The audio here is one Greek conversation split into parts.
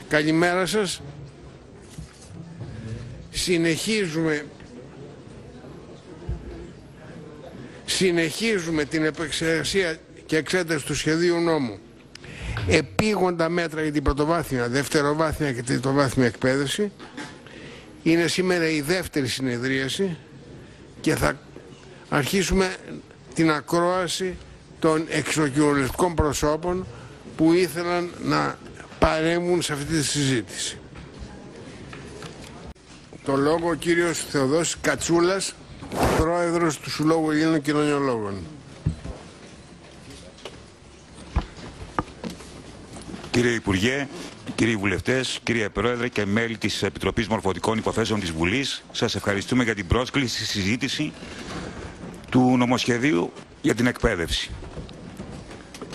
Καλημέρα σας. Συνεχίζουμε την επεξεργασία και εξέταση του σχεδίου νόμου. Επίγοντα μέτρα για την πρωτοβάθμια, δευτεροβάθμια και τριτοβάθμια εκπαίδευση. Είναι σήμερα η δεύτερη συνεδρίαση και θα αρχίσουμε την ακρόαση των εξοκοινοβουλευτικών προσώπων που ήθελαν να παρέμβουν σε αυτή τη συζήτηση. Το λόγο ο κύριος Θεοδόσης Κατσούλας, πρόεδρος του Συλλόγου Ελλήνων Κοινωνιολόγων. Κύριε Υπουργέ, κύριοι βουλευτές, κύριε Πρόεδρε και μέλη της Επιτροπής Μορφωτικών Υποθέσεων της Βουλής, σας ευχαριστούμε για την πρόσκληση στη συζήτηση του νομοσχεδίου για την εκπαίδευση.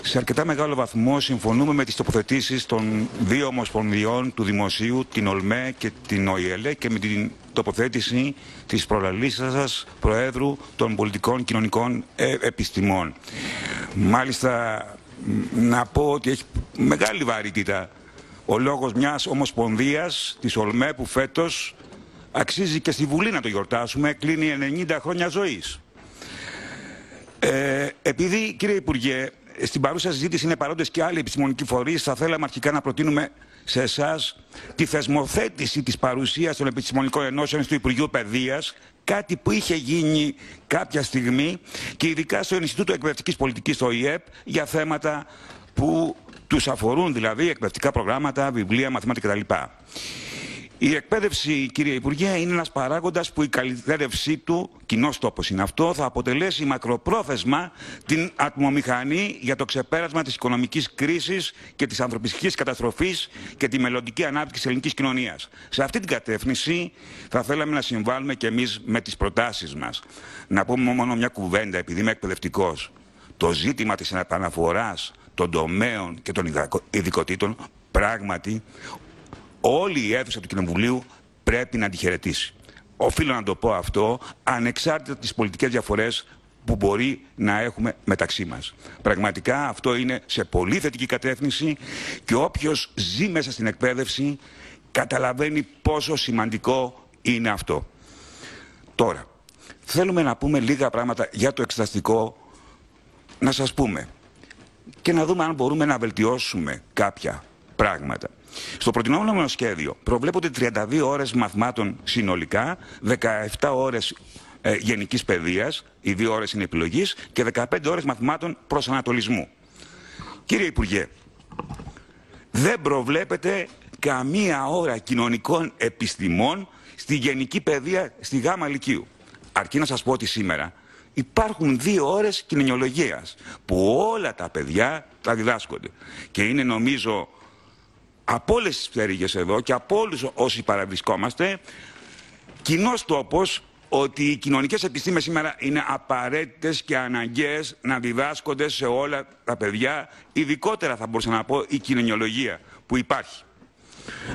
Σε αρκετά μεγάλο βαθμό συμφωνούμε με τις τοποθετήσεις των δύο ομοσπονδιών του Δημοσίου, την ΟΛΜΕ και την ΟΗΕΛΕ, και με την τοποθέτηση της προλαλήσας σας Προέδρου των Πολιτικών Κοινωνικών Επιστημών. Μάλιστα, να πω ότι έχει μεγάλη βαρύτητα ο λόγος μιας ομοσπονδίας, της ΟΛΜΕ, που φέτος αξίζει και στη Βουλή να το γιορτάσουμε, κλείνει 90 χρόνια ζωής. Επειδή, κύριε Υπουργέ, στην παρούσα συζήτηση είναι παρόντες και άλλοι επιστημονικοί φορείς, θα θέλαμε αρχικά να προτείνουμε σε εσάς τη θεσμοθέτηση της παρουσίας των επιστημονικών ενώσεων του Υπουργείου Παιδείας, κάτι που είχε γίνει κάποια στιγμή και ειδικά στο Ινστιτούτο Εκπαιδευτικής Πολιτικής, στο ΙΕΠ, για θέματα που τους αφορούν, δηλαδή εκπαιδευτικά προγράμματα, βιβλία, μαθήματα κτλ. Η εκπαίδευση, κύριε Υπουργέ, είναι ένας παράγοντας που η καλυτερεύσή του, κοινός τόπος είναι αυτό, θα αποτελέσει μακροπρόθεσμα την ατμομηχανή για το ξεπέρασμα της οικονομικής κρίσης και της ανθρωπιστικής καταστροφής και τη μελλοντική ανάπτυξη της ελληνικής κοινωνίας. Σε αυτή την κατεύθυνση θα θέλαμε να συμβάλλουμε και εμείς με τις προτάσεις μας. Να πούμε μόνο μια κουβέντα, επειδή είμαι εκπαιδευτικός. Το ζήτημα της επαναφοράς των τομέων και των ειδικοτήτων, πράγματι, όλη η αίθουσα του Κοινοβουλίου πρέπει να αντιχαιρετήσει. Οφείλω να το πω αυτό, ανεξάρτητα τις πολιτικές διαφορές που μπορεί να έχουμε μεταξύ μας. Πραγματικά αυτό είναι σε πολύ θετική κατεύθυνση και όποιος ζει μέσα στην εκπαίδευση καταλαβαίνει πόσο σημαντικό είναι αυτό. Τώρα, θέλουμε να πούμε λίγα πράγματα για το εξεταστικό, να σας πούμε και να δούμε αν μπορούμε να βελτιώσουμε κάποια πράγματα. Στο προτινόμενο σχέδιο προβλέπονται 32 ώρες μαθημάτων συνολικά, 17 ώρες γενικής παιδείας, οι 2 ώρες είναι επιλογής, και 15 ώρες μαθημάτων προσανατολισμού. Κύριε Υπουργέ, δεν προβλέπεται καμία ώρα κοινωνικών επιστημών στη γενική παιδεία στη Γάμα Λυκείου. Αρκεί να σας πω ότι σήμερα υπάρχουν 2 ώρες κοινωνιολογίας που όλα τα παιδιά τα διδάσκονται. Και είναι, νομίζω, από όλες τις πτέρυγες εδώ και από όλους όσοι παραβρισκόμαστε, κοινός τόπος ότι οι κοινωνικές επιστήμες σήμερα είναι απαραίτητες και αναγκαίες να διδάσκονται σε όλα τα παιδιά, ειδικότερα θα μπορούσα να πω η κοινωνιολογία που υπάρχει.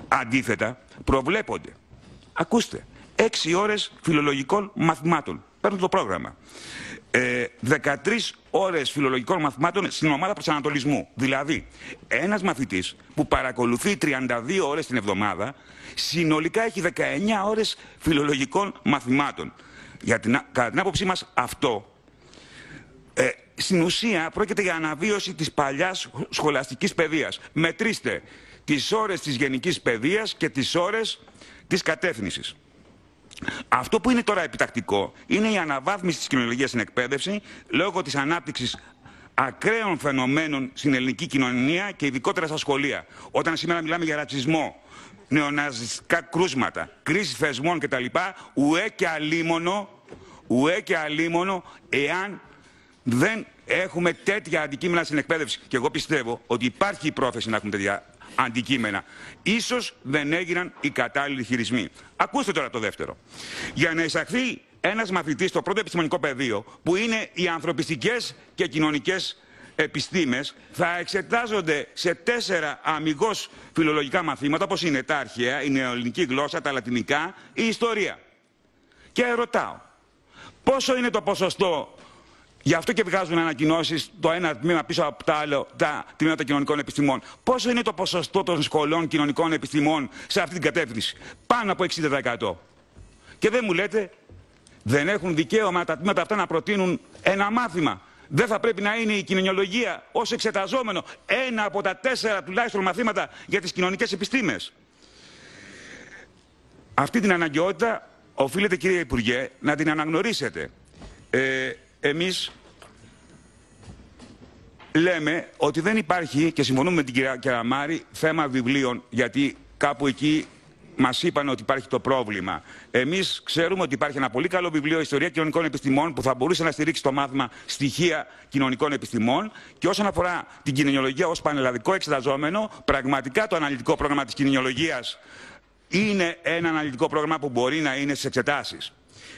Αντίθετα, προβλέπονται, ακούστε, 6 ώρες φιλολογικών μαθημάτων. Παίρνω το πρόγραμμα. 13 ώρες φιλολογικών μαθημάτων στην ομάδα προσανατολισμού. Δηλαδή, ένας μαθητής που παρακολουθεί 32 ώρες την εβδομάδα, συνολικά έχει 19 ώρες φιλολογικών μαθημάτων. Κατά την άποψή μας αυτό, στην ουσία πρόκειται για αναβίωση της παλιάς σχολαστικής παιδείας. Μετρήστε τις ώρες της γενικής παιδείας και τις ώρες της κατεύθυνσης. Αυτό που είναι τώρα επιτακτικό είναι η αναβάθμιση της κοινωνιολογίας στην εκπαίδευση λόγω της ανάπτυξης ακραίων φαινομένων στην ελληνική κοινωνία και ειδικότερα στα σχολεία. Όταν σήμερα μιλάμε για ρατσισμό, νεοναζιστικά κρούσματα, κρίση θεσμών κτλ., ουέ και αλίμονο εάν δεν έχουμε τέτοια αντικείμενα στην εκπαίδευση. Και εγώ πιστεύω ότι υπάρχει η πρόθεση να έχουμε τέτοια αντικείμενα. Ίσως δεν έγιναν οι κατάλληλοι χειρισμοί. Ακούστε τώρα το δεύτερο. Για να εισαχθεί ένας μαθητής στο πρώτο επιστημονικό πεδίο, που είναι οι ανθρωπιστικές και κοινωνικές επιστήμες, θα εξετάζονται σε 4 αμιγώς φιλολογικά μαθήματα, όπως είναι τα αρχαία, η νεοελληνική γλώσσα, τα λατινικά, η ιστορία. Και ρωτάω, πόσο είναι το ποσοστό Γι' αυτό και βγάζουν ανακοινώσεις το ένα τμήμα πίσω από το άλλο, τα τμήματα κοινωνικών επιστημών. Πόσο είναι το ποσοστό των σχολών κοινωνικών επιστημών σε αυτή την κατεύθυνση? Πάνω από 60%. Και δεν μου λέτε, δεν έχουν δικαίωμα τα τμήματα αυτά να προτείνουν ένα μάθημα? Δεν θα πρέπει να είναι η κοινωνιολογία ως εξεταζόμενο ένα από τα 4 τουλάχιστον μαθήματα για τις κοινωνικές επιστήμες? Αυτή την αναγκαιότητα οφείλετε, κύριε Υπουργέ, να την αναγνωρίσετε. Εμείς λέμε ότι δεν υπάρχει, και συμφωνούμε με την κυρία Κεραμάρη, θέμα βιβλίων, γιατί κάπου εκεί μας είπαν ότι υπάρχει το πρόβλημα. Εμείς ξέρουμε ότι υπάρχει ένα πολύ καλό βιβλίο Ιστορία Κοινωνικών Επιστημών που θα μπορούσε να στηρίξει το μάθημα Στοιχεία Κοινωνικών Επιστημών. Και όσον αφορά την κοινωνιολογία ως πανελλαδικό εξεταζόμενο, πραγματικά το αναλυτικό πρόγραμμα της κοινωνιολογίας είναι ένα αναλυτικό πρόγραμμα που μπορεί να είναι στις εξετάσεις.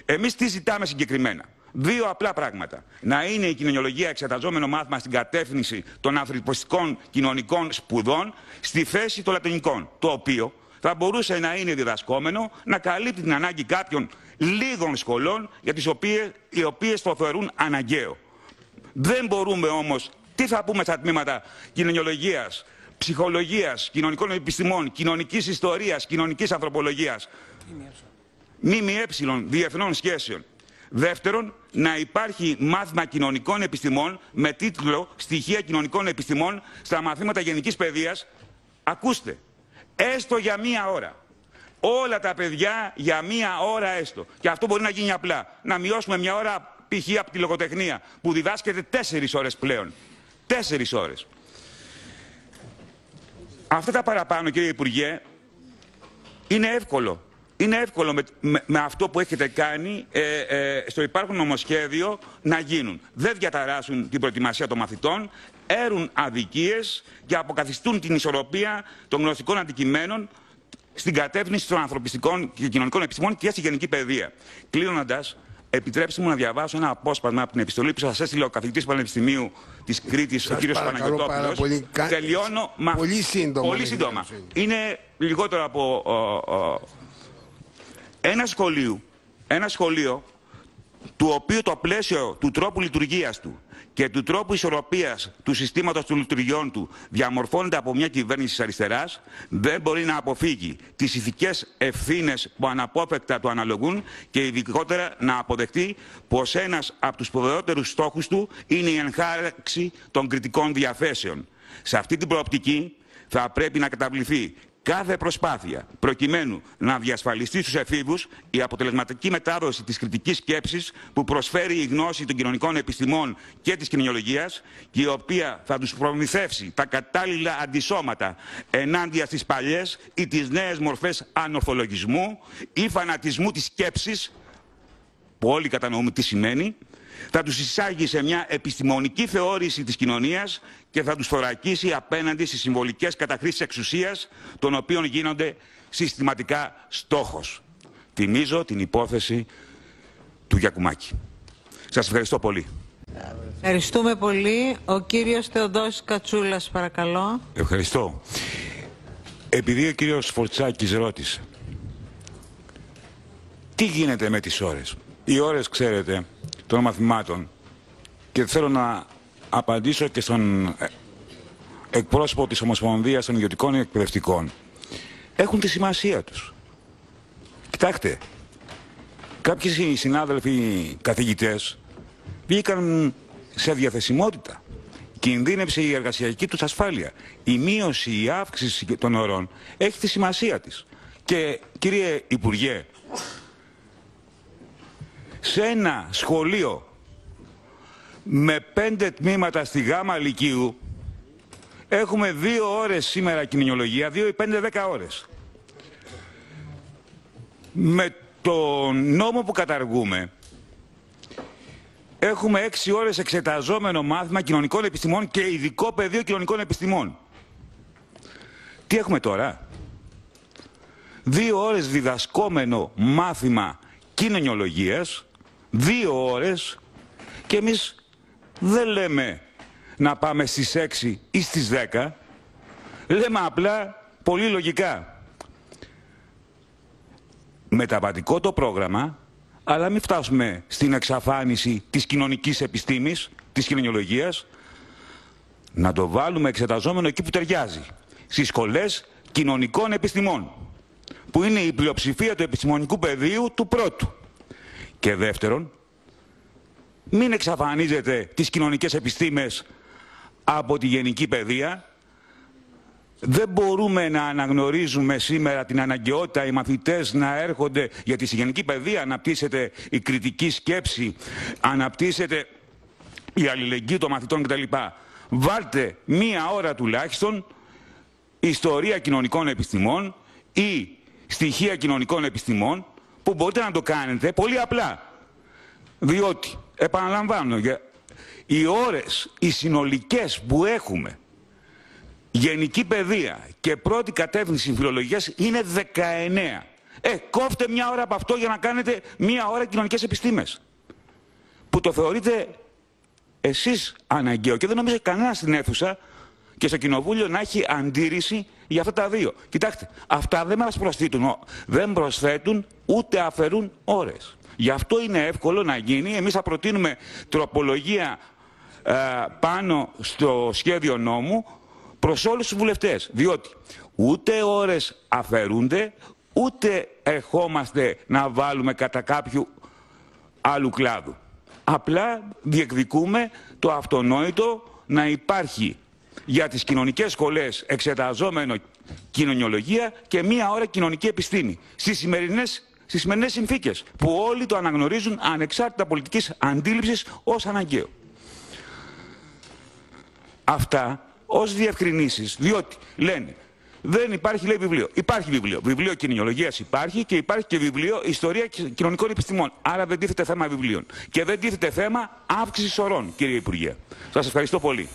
Εμείς τι ζητάμε συγκεκριμένα? 2 απλά πράγματα. Να είναι η κοινωνιολογία εξεταζόμενο μάθημα στην κατεύθυνση των ανθρωπιστικών κοινωνικών σπουδών στη θέση των λατινικών, το οποίο θα μπορούσε να είναι διδασκόμενο, να καλύπτει την ανάγκη κάποιων λίγων σχολών για οι οποίες το θεωρούν αναγκαίο. Δεν μπορούμε όμως, τι θα πούμε στα τμήματα κοινωνιολογίας, ψυχολογίας, κοινωνικών επιστημών, κοινωνικής ιστορίας, κοινωνικής ανθρωπολογίας, ΜΜΕ, διεθνών σχέσεων? Δεύτερον, να υπάρχει μάθημα κοινωνικών επιστημών με τίτλο Στοιχεία κοινωνικών επιστημών στα μαθήματα γενικής παιδείας. Ακούστε, έστω για 1 ώρα. Όλα τα παιδιά για 1 ώρα έστω. Και αυτό μπορεί να γίνει απλά. Να μειώσουμε 1 ώρα π.χ. από τη λογοτεχνία που διδάσκεται 4 ώρες πλέον. 4 ώρες. Αυτά τα παραπάνω, κύριε Υπουργέ, είναι εύκολο. Είναι εύκολο με αυτό που έχετε κάνει στο υπάρχον νομοσχέδιο να γίνουν. Δεν διαταράσσουν την προετοιμασία των μαθητών, έρουν αδικίες και αποκαθιστούν την ισορροπία των γνωστικών αντικειμένων στην κατεύθυνση των ανθρωπιστικών και κοινωνικών επιστημών και στη γενική παιδεία. Κλείνοντας, επιτρέψτε μου να διαβάσω ένα απόσπασμα από την επιστολή που σας έστειλε ο καθηγητής του Πανεπιστημίου της Κρήτης, ο κ. Παναγιωτόπουλος. Τελειώνω. Πολύ σύντομα. Είναι λιγότερο από ένα σχολείο του οποίου το πλαίσιο του τρόπου λειτουργίας του και του τρόπου ισορροπίας του συστήματος των λειτουργιών του διαμορφώνεται από μια κυβέρνηση της αριστεράς, δεν μπορεί να αποφύγει τις ηθικές ευθύνες που αναπόφευκτα του αναλογούν και ειδικότερα να αποδεχτεί πως ένας από τους σπουδαιότερους στόχους του είναι η ενχάραξη των κριτικών διαθέσεων. Σε αυτή την προοπτική θα πρέπει να καταβληθεί κάθε προσπάθεια προκειμένου να διασφαλιστεί στους εφήβους η αποτελεσματική μετάδοση της κριτικής σκέψης που προσφέρει η γνώση των κοινωνικών επιστημών και της κοινωνιολογίας και η οποία θα τους προμηθεύσει τα κατάλληλα αντισώματα ενάντια στις παλιές ή τις νέες μορφές ανορθολογισμού ή φανατισμού της σκέψης, που όλοι κατανοούμε τι σημαίνει, θα τους εισάγει σε μια επιστημονική θεώρηση της κοινωνίας και θα τους θωρακίσει απέναντι στις συμβολικές καταχρήσεις εξουσίας, των οποίων γίνονται συστηματικά στόχος. Τιμίζω την υπόθεση του Γιακουμάκη. Σας ευχαριστώ πολύ. Ευχαριστούμε πολύ. Ο κύριος Θεοδόσης Κατσούλας, παρακαλώ. Ευχαριστώ. Επειδή ο κύριος Φορτσάκης ρώτησε, τι γίνεται με τις ώρες? Οι ώρες, ξέρετε, των μαθημάτων, και θέλω να απαντήσω και στον εκπρόσωπο της Ομοσπονδίας των Ιδιωτικών Εκπαιδευτικών, έχουν τη σημασία τους. Κοιτάξτε, κάποιοι συνάδελφοι καθηγητές βγήκαν σε διαθεσιμότητα. Κινδύνεψε η εργασιακή τους ασφάλεια. Η μείωση, η αύξηση των ωρών έχει τη σημασία της. Και κύριε Υπουργέ, σε ένα σχολείο με 5 τμήματα στη Γάμα Λυκείου έχουμε 2 ώρες σήμερα κοινωνιολογία, 2 ή 5, 10 ώρες. Με το νόμο που καταργούμε έχουμε 6 ώρες εξεταζόμενο μάθημα κοινωνικών επιστημών και ειδικό πεδίο κοινωνικών επιστημών. Τι έχουμε τώρα? 2 ώρες διδασκόμενο μάθημα κοινωνιολογίας, 2 ώρες, και εμείς δεν λέμε να πάμε στις 6 ή στις 10, λέμε απλά πολύ λογικά μεταβατικό το πρόγραμμα, αλλά μην φτάσουμε στην εξαφάνιση της κοινωνικής επιστήμης, της κοινωνιολογίας. Να το βάλουμε εξεταζόμενο εκεί που ταιριάζει, στις σχολές κοινωνικών επιστημών, που είναι η πλειοψηφία του επιστημονικού πεδίου του πρώτου. Και δεύτερον, μην εξαφανίζετε τις κοινωνικές επιστήμες από τη γενική παιδεία. Δεν μπορούμε να αναγνωρίζουμε σήμερα την αναγκαιότητα οι μαθητές να έρχονται, γιατί στη γενική παιδεία αναπτύσσεται η κριτική σκέψη, αναπτύσσεται η αλληλεγγύη των μαθητών κτλ. Βάλτε μία ώρα τουλάχιστον ιστορία κοινωνικών επιστημών ή στοιχεία κοινωνικών επιστημών, που μπορείτε να το κάνετε πολύ απλά. Διότι, επαναλαμβάνω, οι ώρες, οι συνολικές που έχουμε, γενική παιδεία και πρώτη κατεύθυνση φιλολογίας είναι 19. Κόφτε μια ώρα από αυτό για να κάνετε μια ώρα κοινωνικές επιστήμες. Που το θεωρείτε εσείς αναγκαίο. Και δεν νομίζω κανένα στην αίθουσα και στο κοινοβούλιο να έχει αντίρρηση για αυτά τα δύο. Κοιτάξτε, αυτά δεν μας δεν προσθέτουν ούτε αφαιρούν ώρες. Γι' αυτό είναι εύκολο να γίνει. Εμείς θα προτείνουμε τροπολογία πάνω στο σχέδιο νόμου προς όλους τους βουλευτές. Διότι ούτε ώρες αφαιρούνται, ούτε ερχόμαστε να βάλουμε κατά κάποιου άλλου κλάδου. Απλά διεκδικούμε το αυτονόητο να υπάρχει για τις κοινωνικές σχολές εξεταζόμενο κοινωνιολογία και μία ώρα κοινωνική επιστήμη. Στις σημερινές συνθήκες, που όλοι το αναγνωρίζουν ανεξάρτητα πολιτικής αντίληψης ως αναγκαίο. Αυτά ως διευκρινήσεις, διότι λένε δεν υπάρχει, λέει, βιβλίο. Υπάρχει βιβλίο. Βιβλίο κοινωνιολογίας υπάρχει και υπάρχει και βιβλίο ιστορία κοινωνικών επιστημών. Άρα δεν τίθεται θέμα βιβλίων. Και δεν τίθεται θέμα αύξησης ωρών, κύριε Υπουργέ. Σας ευχαριστώ πολύ.